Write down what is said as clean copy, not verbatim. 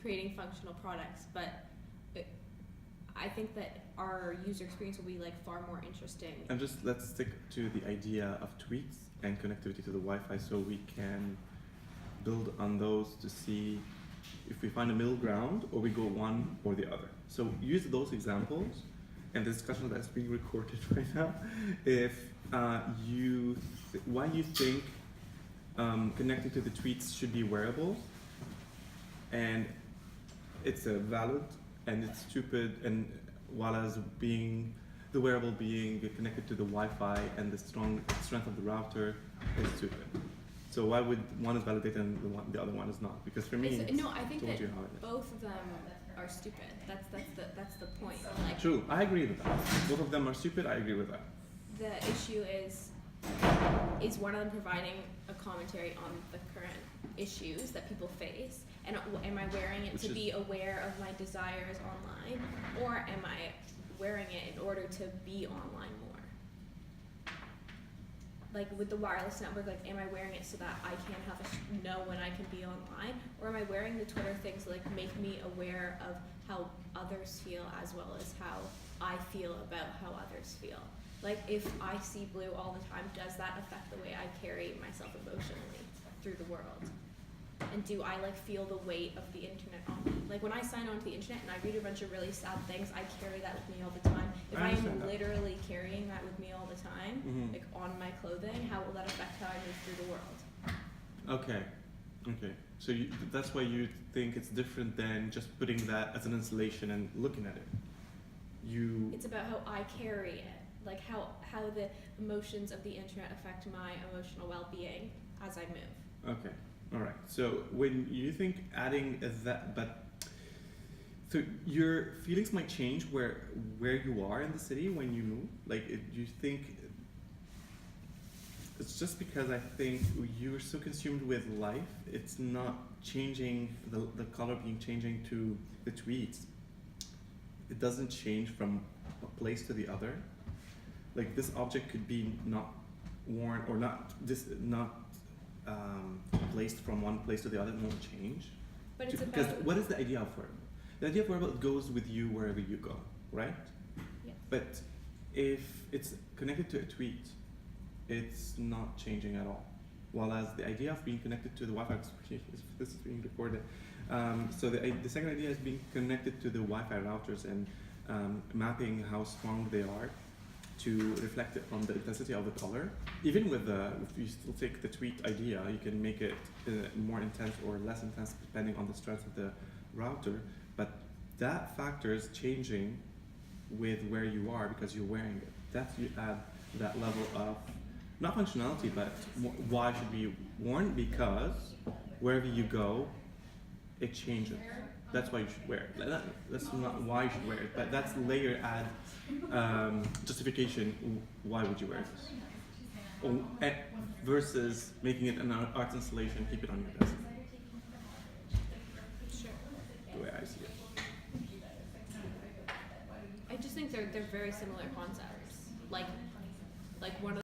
creating functional products, but I think that our user experience will be like far more interesting. And just let's stick to the idea of tweets and connectivity to the Wi-Fi, so we can build on those to see if we find a middle ground or we go one or the other. So use those examples and the discussion that's being recorded right now. If why you think connecting to the tweets should be wearable, and it's a valid and it's stupid, and while as being the wearable being connected to the Wi-Fi and the strength of the router is stupid. So why would one is validated and the other one is not? Because for me, no, I think that you how it is. both of them are stupid. That's the point. Like, True, I agree with that. Both of them are stupid. I agree with that. the issue is one of them providing a commentary on the current issues that people face, and am I wearing it to be aware of my desires online, or am I wearing it in order to be online more? Like with the wireless network, like am I wearing it so that I can know when I can be online, or am I wearing the Twitter things to like make me aware of how others feel as well as how I feel about how others feel? Like if I see blue all the time, does that affect the way I carry myself emotionally through the world? And do I like feel the weight of the internet on me? Like when I sign on to the internet and I read a bunch of really sad things, I carry that with me all the time. If I am literally carrying that with me all the time, like on my clothing, how will that affect how I move through the world? Okay. So that's why you think it's different than just putting that as an installation and looking at it. It's about how I carry it, like how the emotions of the internet affect my emotional well-being as I move. Okay. All right. So when you think adding so your feelings might change where you are in the city when you move. Like, you think it's just because I think you're so consumed with life, it's not changing the color being changing to the tweets. It doesn't change from a place to the other. Like this object could be not worn or not placed from one place to the other, it won't change. But it's because what is the idea of wearable? The idea of wearable goes with you wherever you go, right? Yeah. But if it's connected to a tweet, it's not changing at all. While as the idea of being connected to the Wi-Fi, this is being recorded. So the second idea is being connected to the Wi-Fi routers and mapping how strong they are to reflect it on the intensity of the color. Even with if you still take the tweet idea, you can make it more intense or less intense depending on the strength of the router. But that factor is changing with where you are because you're wearing it. That's you add that level of not functionality, but why should be worn, because wherever you go, it changes. That's why you should wear it. That's not why you should wear it, but that's layer add justification. Why would you wear this? Versus making it an art installation, keep it on your desk. Sure. The way I see it. I just think they're very similar concepts. Like one of